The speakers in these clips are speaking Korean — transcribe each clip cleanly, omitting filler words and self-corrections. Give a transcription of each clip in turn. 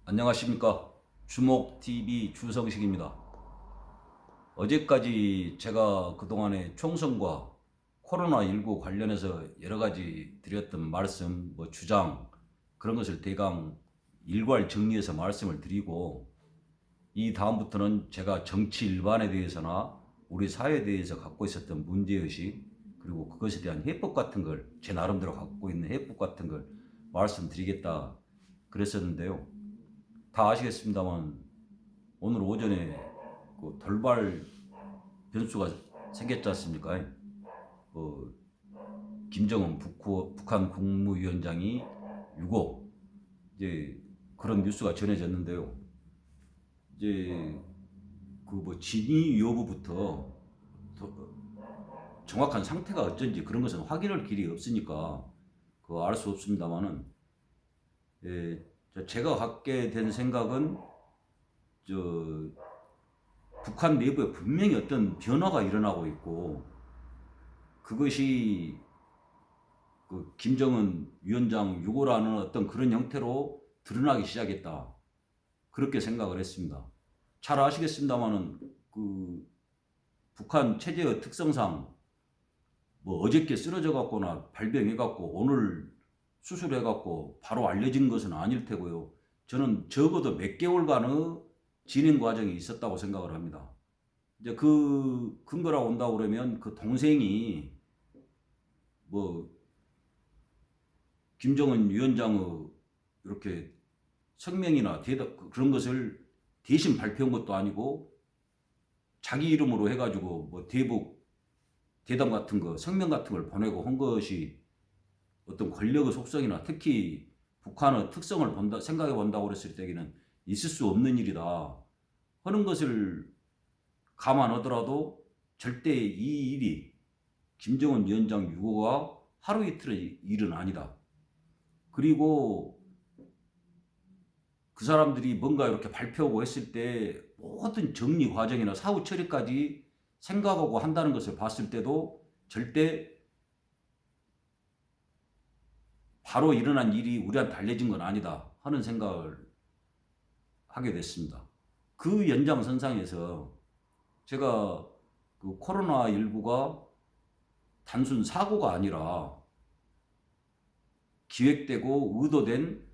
안녕하십니까. 주목TV 주성식입니다. 어제까지 제가 그동안에 총선과 코로나19 관련해서 여러 가지 드렸던 말씀, 주장, 그런 것을 대강 일괄 정리해서 말씀을 드리고, 이 다음부터는 제가 정치 일반에 대해서나 우리 사회에 대해서 갖고 있었던 문제의식, 그리고 그것에 대한 해법 같은 걸, 제 나름대로 갖고 있는 해법 같은 걸 말씀드리겠다 그랬었는데요. 다 아시겠습니다만 오늘 오전에 그 돌발 변수가 생겼지 않습니까? 그 김정은 북한 국무위원장이 유고 이제 그런 뉴스가 전해졌는데요. 이제 그 진위 여부부터 정확한 상태가 어쩐지 그런 것은 확인할 길이 없으니까 그거 알 수 없습니다만은, 제가 갖게 된 생각은 저 북한 내부에 분명히 어떤 변화가 일어나고 있고, 그것이 그 김정은 위원장 유고라는 어떤 그런 형태로 드러나기 시작했다, 그렇게 생각을 했습니다. 잘 아시겠습니다만은 그 북한 체제의 특성상 어저께 쓰러져 갖거나 발병해 갖고 오늘 수술해 갖고 바로 알려진 것은 아닐 테고요. 저는 적어도 몇 개월간의 진행 과정이 있었다고 생각을 합니다. 이제 그 근거라 온다 그러면 그 동생이 뭐 김정은 위원장의 이렇게 성명이나 대답 그런 것을 대신 발표한 것도 아니고 자기 이름으로 해가지고 대북 대담 같은 거 성명 같은 걸 보내고 한 것이 어떤 권력의 속성이나 특히 북한의 특성을 본다 생각해 본다고 그랬을 때에는 있을 수 없는 일이다 하는 것을 감안하더라도 절대 이 일이 김정은 위원장 유고가 하루 이틀의 일은 아니다. 그리고 그 사람들이 뭔가 이렇게 발표하고 했을 때 모든 정리 과정이나 사후 처리까지 생각하고 한다는 것을 봤을 때도 절대 바로 일어난 일이 우리한테 알려진 건 아니다 하는 생각을 하게 됐습니다. 그 연장선상에서 제가 그 코로나19가 단순 사고가 아니라 기획되고 의도된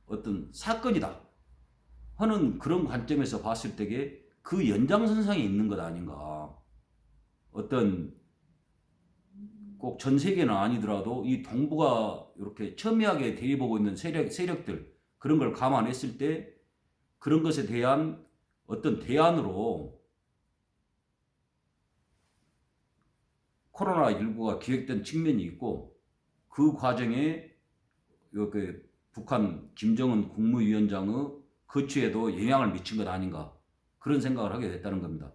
어떤 사건이다 하는 그런 관점에서 봤을 때에 그 연장선상에 있는 것 아닌가. 어떤 꼭 전 세계는 아니더라도 이 동북아 이렇게 첨예하게 대립하고 있는 세력들 그런 걸 감안했을 때 그런 것에 대한 어떤 대안으로 코로나19가 기획된 측면이 있고, 그 과정에 이렇게 북한 김정은 국무위원장의 거취에도 영향을 미친 것 아닌가, 그런 생각을 하게 됐다는 겁니다.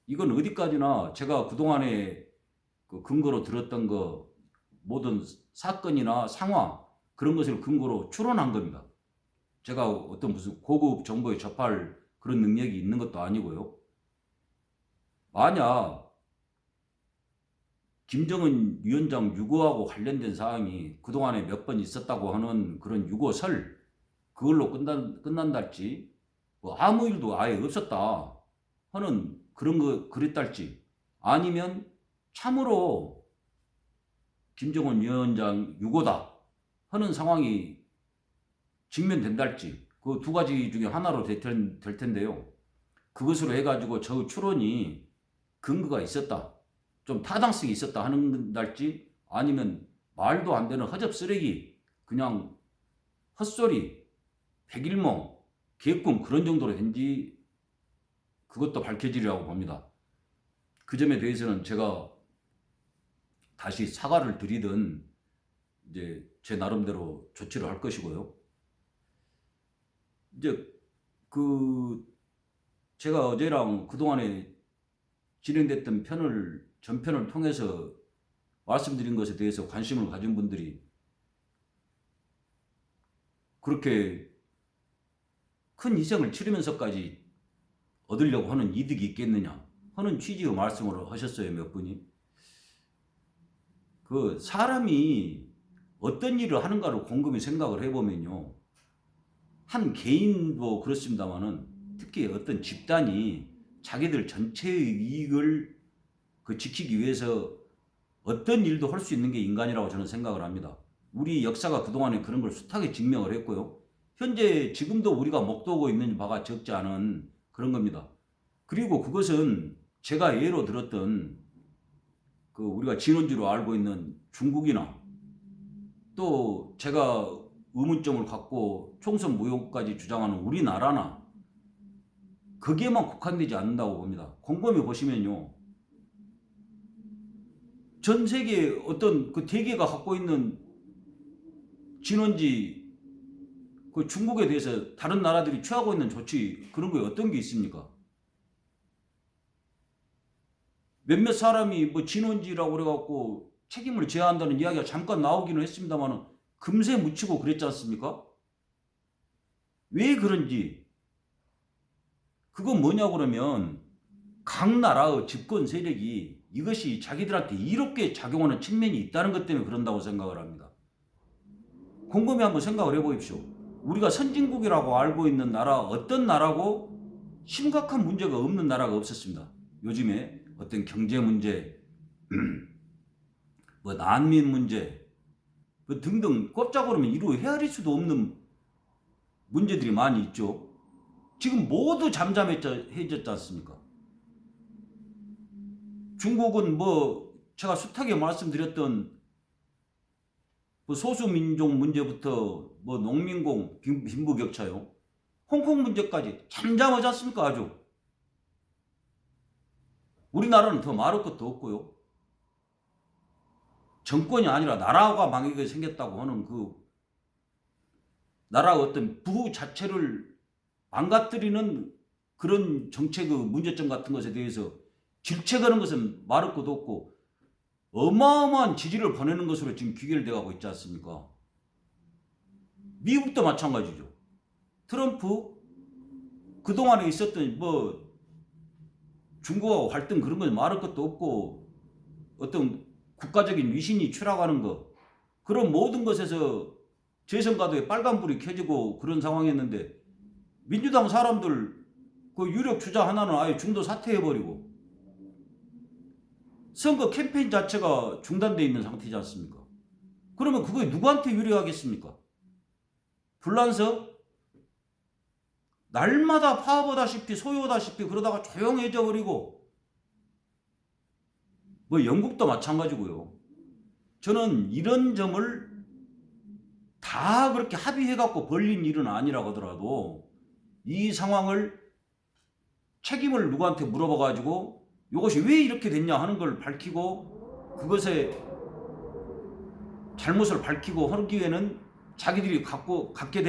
이건 어디까지나 제가 그동안에 그 근거로 들었던 거 모든 사건이나 상황 그런 것을 근거로 추론한 겁니다. 제가 어떤 무슨 고급 정보에 접할 그런 능력이 있는 것도 아니고요. 만약 김정은 위원장 유고하고 관련된 사항이 그동안에 몇 번 있었다고 하는 그런 유고설 그걸로 끝난달지, 아무 일도 아예 없었다 하는 그런 거 그랬달지, 아니면 참으로 김정은 위원장 유고다 하는 상황이 직면된달지, 그 두 가지 중에 하나로 될 텐데요. 그것으로 해가지고 저 추론이 근거가 있었다, 좀 타당성이 있었다 하는 달지, 아니면 말도 안 되는 허접 쓰레기, 그냥 헛소리, 백일몽, 개꿈 그런 정도로 된지 그것도 밝혀지리라고 봅니다. 그 점에 대해서는 제가 다시 사과를 드리든 이제 제 나름대로 조치를 할 것이고요. 이제 그 제가 어제랑 그동안에 진행됐던 전편을 통해서 말씀드린 것에 대해서 관심을 가진 분들이 그렇게 큰 희생을 치르면서까지 얻으려고 하는 이득이 있겠느냐 하는 취지의 말씀을 하셨어요, 몇 분이. 그 사람이 어떤 일을 하는가를 곰곰이 생각을 해보면요, 한 개인도 그렇습니다만은 특히 어떤 집단이 자기들 전체의 이익을 지키기 위해서 어떤 일도 할 수 있는 게 인간이라고 저는 생각을 합니다. 우리 역사가 그동안에 그런 걸 숱하게 증명을 했고요. 현재 지금도 우리가 목도고 있는 바가 적지 않은 그런 겁니다. 그리고 그것은 제가 예로 들었던 우리가 진원지로 알고 있는 중국이나 또 제가 의문점을 갖고 총선 무효까지 주장하는 우리나라나 거기에만 국한되지 않는다고 봅니다. 곰곰이 보시면요. 전 세계 어떤 대개가 갖고 있는 진원지 중국에 대해서 다른 나라들이 취하고 있는 조치 그런 게 어떤 게 있습니까? 몇몇 사람이 진원지라고 그래갖고 책임을 져야 한다는 이야기가 잠깐 나오기는 했습니다만 금세 묻히고 그랬지 않습니까? 왜 그런지 그건 뭐냐 그러면 각 나라의 집권 세력이 이것이 자기들한테 이롭게 작용하는 측면이 있다는 것 때문에 그런다고 생각을 합니다. 곰곰이 한번 생각을 해보십시오. 우리가 선진국이라고 알고 있는 나라 어떤 나라고 심각한 문제가 없는 나라가 없었습니다. 요즘에 어떤 경제 문제, 난민 문제 등등 꼼짝으로면 이루 헤아릴 수도 없는 문제들이 많이 있죠. 지금 모두 잠잠해졌지 않습니까? 중국은 제가 숱하게 말씀드렸던 소수민족 문제부터 농민공 빈부격차요. 홍콩 문제까지 잠잠하지 않습니까? 아주. 우리나라는 더 말할 것도 없고요. 정권이 아니라 나라가 망하게 생겼다고 하는 나라 어떤 부호 자체를 망가뜨리는 그런 정책의 문제점 같은 것에 대해서 질책하는 것은 말할 것도 없고 어마어마한 지지를 보내는 것으로 지금 귀결돼 가고 있지 않습니까? 미국도 마찬가지죠. 트럼프 그동안에 있었던 중국하고 갈등 그런 건 말할 것도 없고 어떤 국가적인 위신이 추락하는 것 그런 모든 것에서 재선가도에 빨간불이 켜지고 그런 상황이었는데 민주당 사람들 유력 주자 하나는 아예 중도 사퇴해버리고 선거 캠페인 자체가 중단되어 있는 상태지 않습니까? 그러면 그게 누구한테 유리하겠습니까? 불란서 날마다 파보다시피 소요다시피 그러다가 조용해져 버리고 영국도 마찬가지고요. 저는 이런 점을 다 그렇게 합의해갖고 벌린 일은 아니라고 하더라도 이 상황을 책임을 누구한테 물어봐가지고 이것이 왜 이렇게 됐냐 하는 걸 밝히고 그것의 잘못을 밝히고 하기에는 자기들이 받게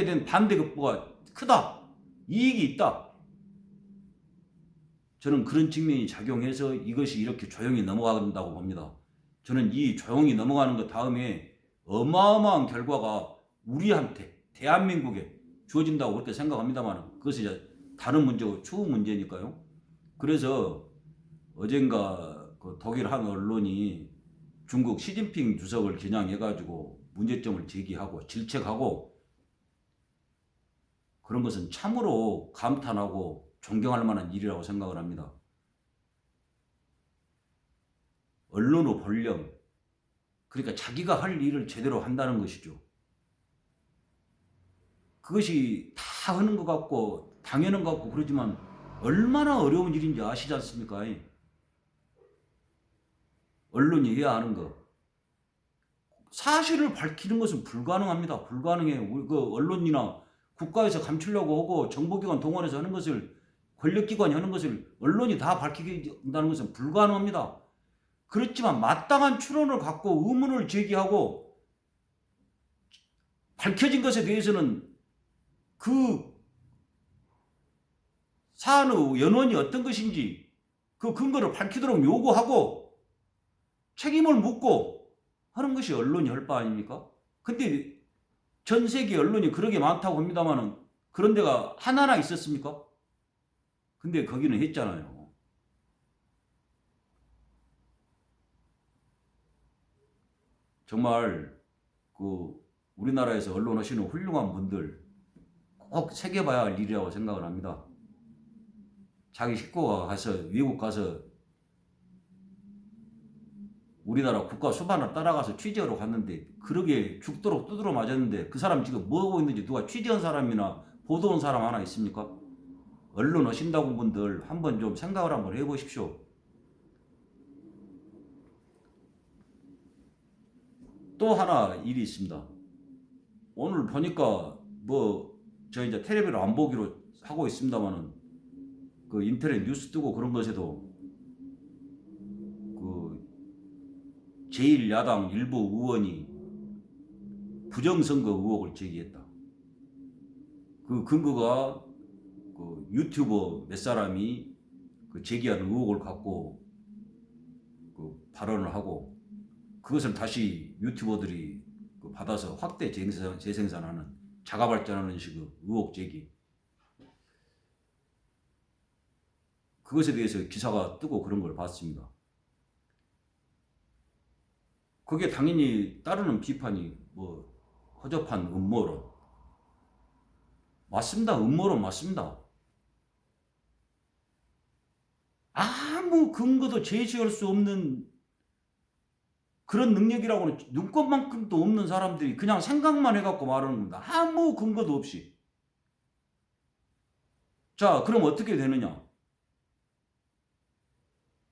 된 반대급부가 크다. 이익이 있다. 저는 그런 측면이 작용해서 이것이 이렇게 조용히 넘어간다고 봅니다. 저는 이 조용히 넘어가는 것 다음에 어마어마한 결과가 우리한테 대한민국에 주어진다고 그렇게 생각합니다만 그것이 이제 다른 문제고 추후 문제니까요. 그래서 어젠가 독일 한 언론이 중국 시진핑 주석을 겨냥해가지고 문제점을 제기하고 질책하고 그런 것은 참으로 감탄하고 존경할 만한 일이라고 생각을 합니다. 언론의 본령, 그러니까 자기가 할 일을 제대로 한다는 것이죠. 그것이 다 하는 것 같고 당연한 것 같고 그러지만 얼마나 어려운 일인지 아시지 않습니까? 언론이 해야 하는 것. 사실을 밝히는 것은 불가능합니다. 불가능해요. 언론이나 국가에서 감추려고 하고 정보기관 동원해서 하는 것을 권력기관이 하는 것을 언론이 다 밝히겠다는 것은 불가능합니다. 그렇지만 마땅한 추론을 갖고 의문을 제기하고 밝혀진 것에 대해서는 그 사안의 연원이 어떤 것인지 그 근거를 밝히도록 요구하고 책임을 묻고 하는 것이 언론이 할 바 아닙니까? 근데 전 세계 언론이 그러게 많다고 합니다만 그런 데가 하나나 있었습니까? 근데 거기는 했잖아요. 정말 우리나라에서 언론 하시는 훌륭한 분들 꼭 새겨봐야 할 일이라고 생각을 합니다. 자기 식구가 가서 외국 가서 우리나라 국가 수반을 따라가서 취재하러 갔는데 그러게 죽도록 두드러 맞았는데 그 사람 지금 뭐 하고 있는지 누가 취재한 사람이나 보도한 사람 하나 있습니까? 언론 어신다고 분들 한번 좀 생각을 한번 해보십시오. 또 하나 일이 있습니다. 오늘 보니까 저 이제 텔레비를 안 보기로 하고 있습니다만은 그 인터넷 뉴스 뜨고 그런 것에도 그 제1야당 일부 의원이 부정선거 의혹을 제기했다. 그 근거가 그 유튜버 몇 사람이 그 제기하는 의혹을 갖고 그 발언을 하고 그것을 다시 유튜버들이 그 받아서 확대 재생산하는 자가 발전하는 식의 의혹 제기. 그것에 대해서 기사가 뜨고 그런 걸 봤습니다. 그게 당연히 따르는 비판이 허접한 음모론. 맞습니다. 음모론 맞습니다. 아무 근거도 제시할 수 없는 그런 능력이라고는 눈꼽만큼도 없는 사람들이 그냥 생각만 해갖고 말하는 겁니다. 아무 근거도 없이. 자, 그럼 어떻게 되느냐?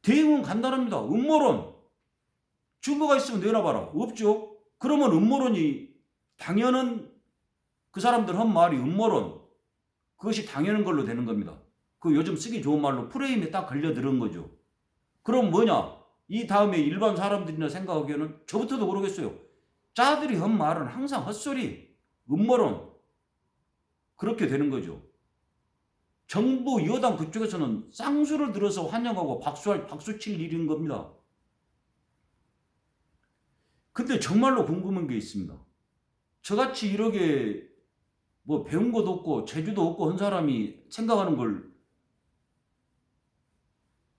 대응은 간단합니다. 음모론. 증거가 있으면 내놔봐라. 없죠? 그러면 음모론이 당연한 그 사람들 한 말이 음모론. 그것이 당연한 걸로 되는 겁니다. 그 요즘 쓰기 좋은 말로 프레임에 딱 걸려들은 거죠. 그럼 뭐냐? 이 다음에 일반 사람들이나 생각하기에는 저부터도 모르겠어요. 짜들이 한 말은 항상 헛소리, 음모론. 그렇게 되는 거죠. 정부 여당 그쪽에서는 쌍수를 들어서 환영하고 박수 칠 일인 겁니다. 근데 정말로 궁금한 게 있습니다. 저같이 이렇게 배운 것도 없고 재주도 없고 한 사람이 생각하는 걸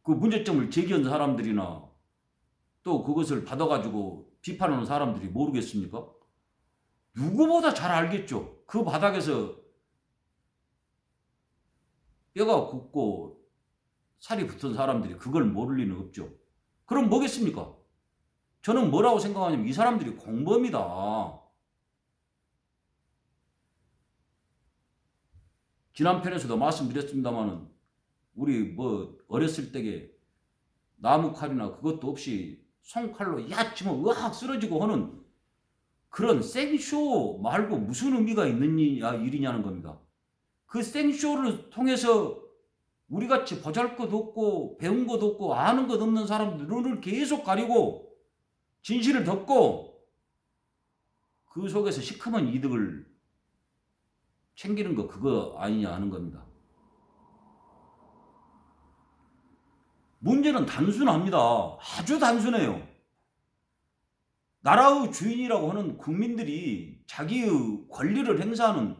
그 문제점을 제기한 사람들이나 또 그것을 받아가지고 비판하는 사람들이 모르겠습니까? 누구보다 잘 알겠죠. 그 바닥에서 뼈가 굽고 살이 붙은 사람들이 그걸 모를 리는 없죠. 그럼 뭐겠습니까? 저는 뭐라고 생각하냐면 이 사람들이 공범이다. 지난 편에서도 말씀드렸습니다만은 우리 어렸을 때에 나무칼이나 그것도 없이 손칼로 야치면 으악 쓰러지고 하는 그런 생쇼 말고 무슨 의미가 있는 일이냐는 겁니다. 그 생쇼를 통해서 우리같이 보잘것 없고 배운 것 없고 아는 것 없는 사람들 눈을 계속 가리고 진실을 덮고 그 속에서 시커먼 이득을 챙기는 거 그거 아니냐 하는 겁니다. 문제는 단순합니다. 아주 단순해요. 나라의 주인이라고 하는 국민들이 자기의 권리를 행사하는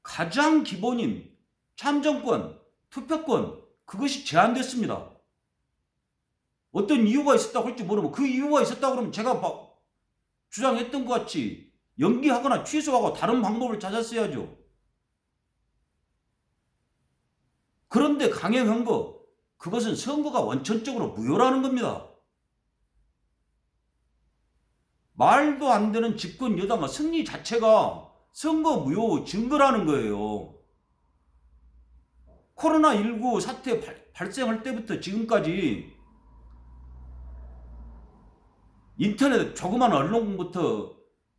가장 기본인 참정권, 투표권 그것이 제한됐습니다. 어떤 이유가 있었다고 할지 모르면 그 이유가 있었다고 그러면 제가 주장했던 것 같이 연기하거나 취소하고 다른 방법을 찾았어야죠. 그런데 강행한 거 그것은 선거가 원천적으로 무효라는 겁니다. 말도 안 되는 집권 여당의 승리 자체가 선거 무효 증거라는 거예요. 코로나19 사태 발생할 때부터 지금까지 인터넷 조그만 언론부터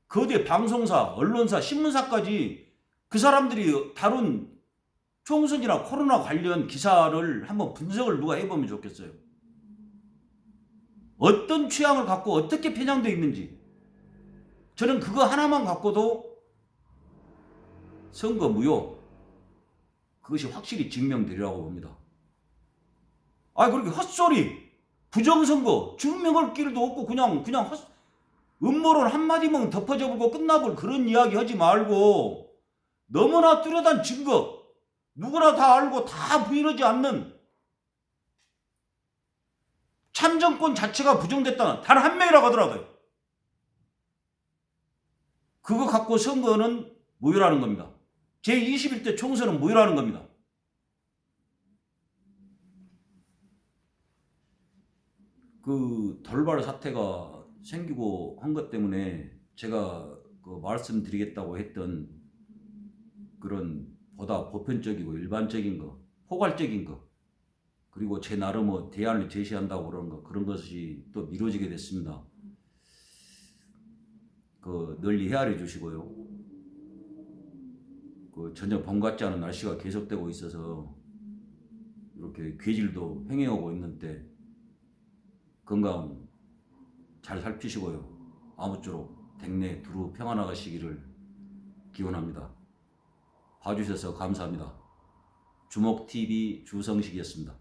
거대 방송사, 언론사, 신문사까지 그 사람들이 다룬 총선이나 코로나 관련 기사를 한번 분석을 누가 해보면 좋겠어요. 어떤 취향을 갖고 어떻게 편향되어 있는지 저는 그거 하나만 갖고도 선거 무효 그것이 확실히 증명되리라고 봅니다. 그렇게 헛소리 부정선거 증명할 길도 없고 그냥 음모론 한마디만 덮어져보고 끝나볼 그런 이야기 하지 말고 너무나 뚜렷한 증거 누구나 다 알고 다 부인하지 않는 참정권 자체가 부정됐다는 단 한 명이라고 하더라고요. 그거 갖고 선거는 무효라는 겁니다. 제21대 총선은 뭐라는 겁니다. 그 돌발 사태가 생기고 한 것 때문에 제가 그 말씀드리겠다고 했던 그런 보다 보편적이고 일반적인 거, 포괄적인 거, 그리고 제 나름의 대안을 제시한다고 그런 거, 그런 것이 또 미뤄지게 됐습니다. 그 널리 헤아려 주시고요. 그 전혀 봄 같지 않은 날씨가 계속되고 있어서 이렇게 괴질도 횡행하고 있는데 건강 잘 살피시고요. 아무쪼록 댁내 두루 평안하시기를 기원합니다. 봐주셔서 감사합니다. 주목TV 주성식이었습니다.